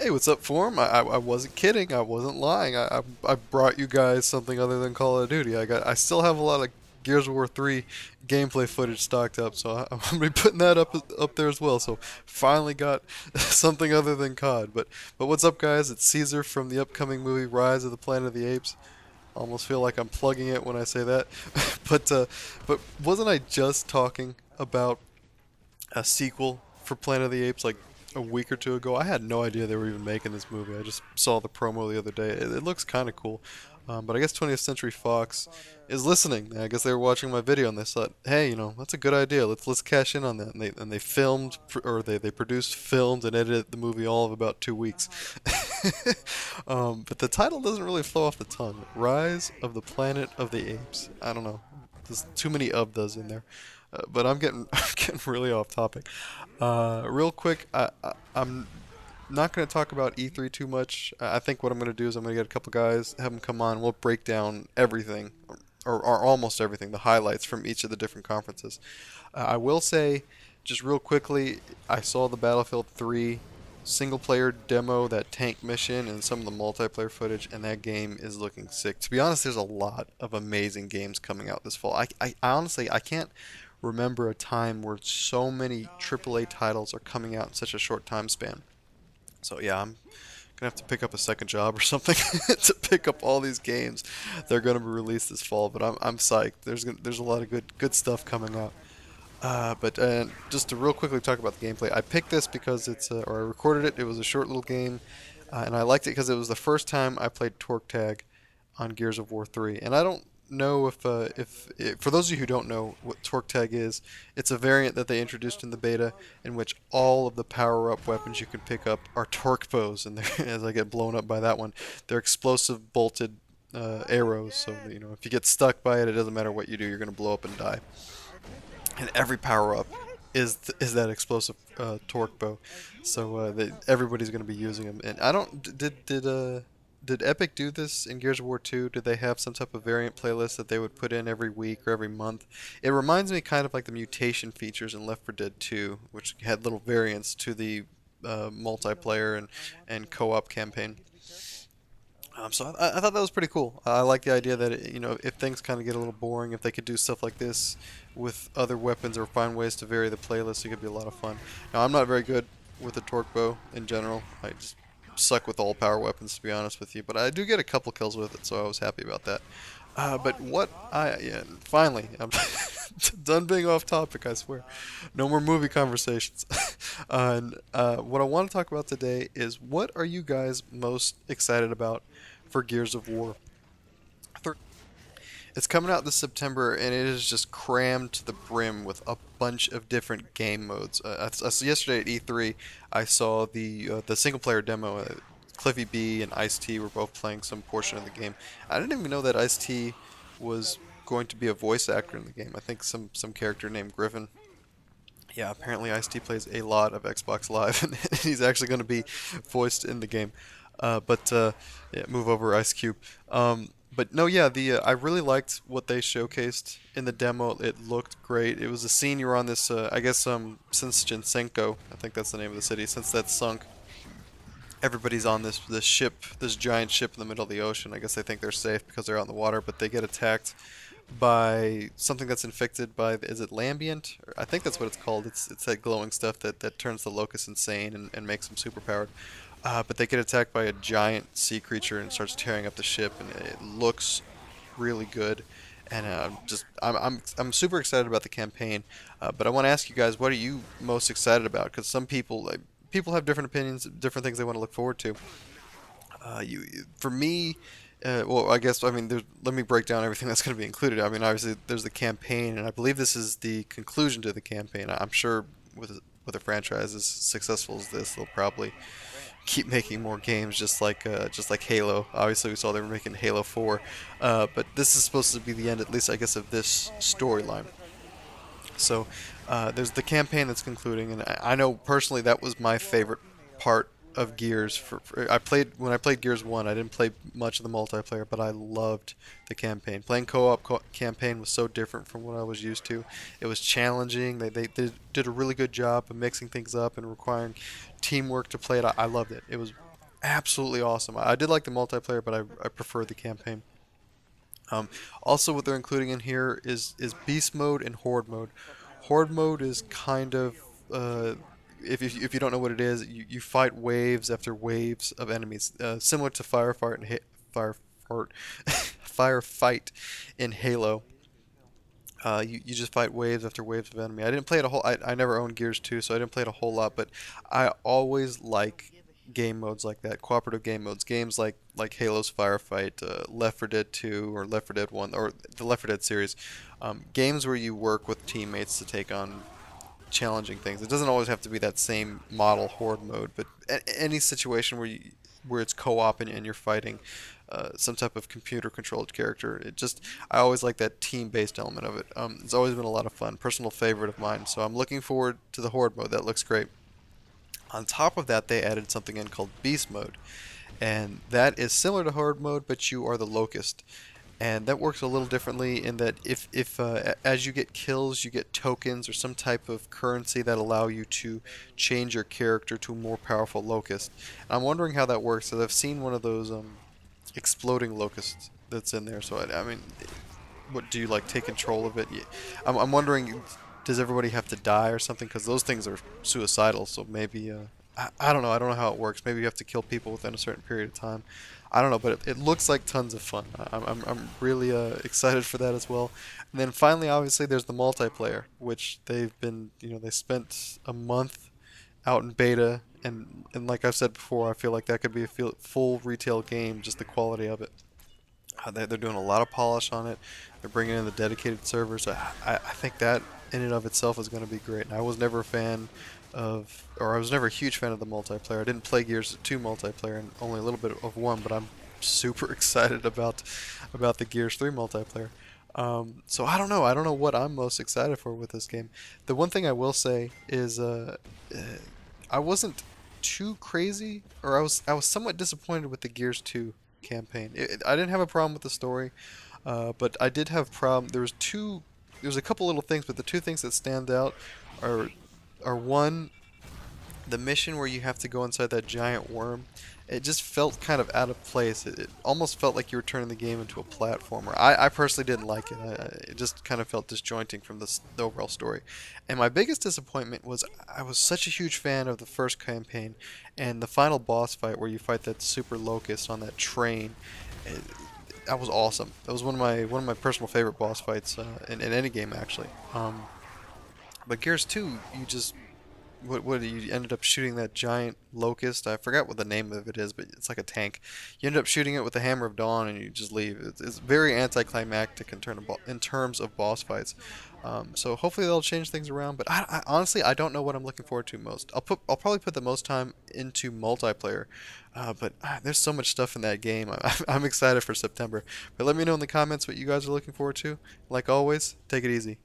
Hey, what's up, Forum? I wasn't kidding. I wasn't lying. I brought you guys something other than Call of Duty. I still have a lot of Gears of War 3 gameplay footage stocked up, so I'm gonna be putting that up there as well. So finally got something other than COD. But what's up, guys? It's Caesar from the upcoming movie Rise of the Planet of the Apes. Almost feel like I'm plugging it when I say that. but uh, but wasn't I just talking about a sequel for Planet of the Apes like a week or two ago? I had no idea they were even making this movie. I just saw the promo the other day. It looks kind of cool. But I guess 20th Century Fox is listening. I guess they were watching my video and they thought, hey, that's a good idea. Let's cash in on that. And they filmed or they produced, filmed, and edited the movie all of about 2 weeks. But the title doesn't really flow off the tongue. Rise of the Planet of the Apes. I don't know. There's too many of those in there. But I'm getting I'm getting really off topic. Real quick, I'm not going to talk about E3 too much. I think what I'm going to do is I'm going to get a couple guys, have them come on. We'll break down everything, or almost everything, the highlights from each of the different conferences. I will say, just real quickly, I saw the Battlefield 3 single player demo, that tank mission, and some of the multiplayer footage, and that game is looking sick. To be honest, there's a lot of amazing games coming out this fall. I honestly, I can't remember a time where so many AAA titles are coming out in such a short time span. So yeah, I'm gonna have to pick up a second job or something to pick up all these games. They're gonna be released this fall, but I'm psyched. There's a lot of good stuff coming out. But just to real quickly talk about the gameplay, I picked this because or I recorded it. It was a short little game, and I liked it because it was the first time I played Torque Tag on Gears of War 3. And I don't know if for those of you who don't know what Torque Tag is, it's a variant that they introduced in the beta in which all of the power-up weapons you can pick up are torque bows, and as I get blown up by that one, they're explosive bolted arrows. So if you get stuck by it, it doesn't matter what you do, you're gonna blow up and die. And every power-up is that explosive torque bow. So everybody's gonna be using them. And I don't did Epic do this in Gears of War 2? Did they have some type of variant playlist that they would put in every week or every month? It reminds me kind of like the mutation features in Left 4 Dead 2, which had little variants to the multiplayer and co-op campaign. So I thought that was pretty cool. I like the idea that if things kind of get a little boring, if they could do stuff like this with other weapons or find ways to vary the playlist, it could be a lot of fun. Now I'm not very good with the torque bow in general. I just suck with all power weapons, to be honest with you, but I do get a couple kills with it, so I was happy about that. But yeah, finally, I'm done being off topic, I swear. No more movie conversations. And what I want to talk about today is, what are you guys most excited about for Gears of War? It's coming out this September, and it is just crammed to the brim with a bunch of different game modes. Yesterday at E3, I saw the single player demo. Cliffy B and Ice-T were both playing some portion of the game. I didn't even know that Ice-T was going to be a voice actor in the game. I think some character named Griffin. Yeah, apparently Ice-T plays a lot of Xbox Live, and he's actually going to be voiced in the game. Yeah, move over, Ice Cube. But no, yeah, I really liked what they showcased in the demo. It looked great. It was a scene you were on this, I guess, since Jinsenko, I think that's the name of the city, since that's sunk, everybody's on this ship, this giant ship in the middle of the ocean. I guess they think they're safe because they're out in the water, but they get attacked by something that's infected by, is it Lambient? I think that's what it's called. It's that glowing stuff that turns the locusts insane and makes them superpowered. But they get attacked by a giant sea creature and starts tearing up the ship, and it looks really good. And I'm super excited about the campaign. But I want to ask you guys, what are you most excited about? Because some people, like, people have different opinions, different things they want to look forward to. For me, well, I guess, I mean, let me break down everything that's going to be included. I mean, obviously, there's the campaign, and I believe this is the conclusion to the campaign. I'm sure with a franchise as successful as this, they'll probably keep making more games, just like Halo. Obviously, we saw they were making Halo 4, but this is supposed to be the end, at least I guess, of this storyline. So there's the campaign that's concluding, and I know personally that was my favorite part of Gears. When I played Gears 1, I didn't play much of the multiplayer, but I loved the campaign. Playing campaign was so different from what I was used to. It was challenging. They did a really good job of mixing things up and requiring teamwork to play it. I loved it. It was absolutely awesome. I did like the multiplayer, but I prefer the campaign. Um, Also, what they're including in here is beast mode and horde mode. Horde mode is kind of uh, if you don't know what it is, you fight waves after waves of enemies, similar to Firefight Firefight in Halo. You just fight waves after waves of enemy. I didn't play it a whole. I never owned Gears 2, so I didn't play it a whole lot. But I always like game modes like that, cooperative game modes. Games like Halo's Firefight, Left 4 Dead 2, or Left 4 Dead 1, or the Left 4 Dead series. Games where you work with teammates to take on challenging things. It doesn't always have to be that same model horde mode, but any situation where it's co-op and you're fighting some type of computer-controlled character. I always like that team-based element of it. It's always been a lot of fun, personal favorite of mine. So I'm looking forward to the horde mode. That looks great. On top of that, they added something in called beast mode, and that is similar to horde mode, but you are the locust. And that works a little differently in that if as you get kills, you get tokens or some type of currency that allow you to change your character to a more powerful locust. And I'm wondering how that works, because I've seen one of those exploding locusts that's in there. So I mean, what do you like take control of it? I'm wondering, does everybody have to die or something? Because those things are suicidal. So maybe I don't know. I don't know how it works. Maybe you have to kill people within a certain period of time. I don't know, but it looks like tons of fun. I'm really excited for that as well. And then finally, obviously, there's the multiplayer, which they've been, they spent a month out in beta, and like I've said before, I feel like that could be a full retail game, just the quality of it. They're doing a lot of polish on it. They're bringing in the dedicated servers. I think that in and of itself is going to be great. And I was never a fan or I was never a huge fan of the multiplayer. I didn't play Gears 2 multiplayer and only a little bit of 1, but I'm super excited about the Gears 3 multiplayer. So I don't know. I don't know what I'm most excited for with this game. The one thing I will say is uh, I wasn't too crazy, or I was somewhat disappointed with the Gears 2 campaign. I didn't have a problem with the story, but I did have problem. There's a couple little things, but the two things that stand out are one, the mission where you have to go inside that giant worm. It just felt kind of out of place. It almost felt like you were turning the game into a platformer. I personally didn't like it. It just kind of felt disjointing from the overall story. And my biggest disappointment was I was such a huge fan of the first campaign, and the final boss fight where you fight that super locust on that train. It, that was awesome. That was one of my personal favorite boss fights in any game actually. But Gears 2, you just what you ended up shooting that giant locust. I forgot what the name of it is, but it's like a tank. You end up shooting it with the Hammer of Dawn, and you just leave. It's very anticlimactic in terms of boss fights. So hopefully they'll change things around. But I honestly I don't know what I'm looking forward to most. I'll probably put the most time into multiplayer. But there's so much stuff in that game. I'm excited for September. But let me know in the comments what you guys are looking forward to. Like always, take it easy.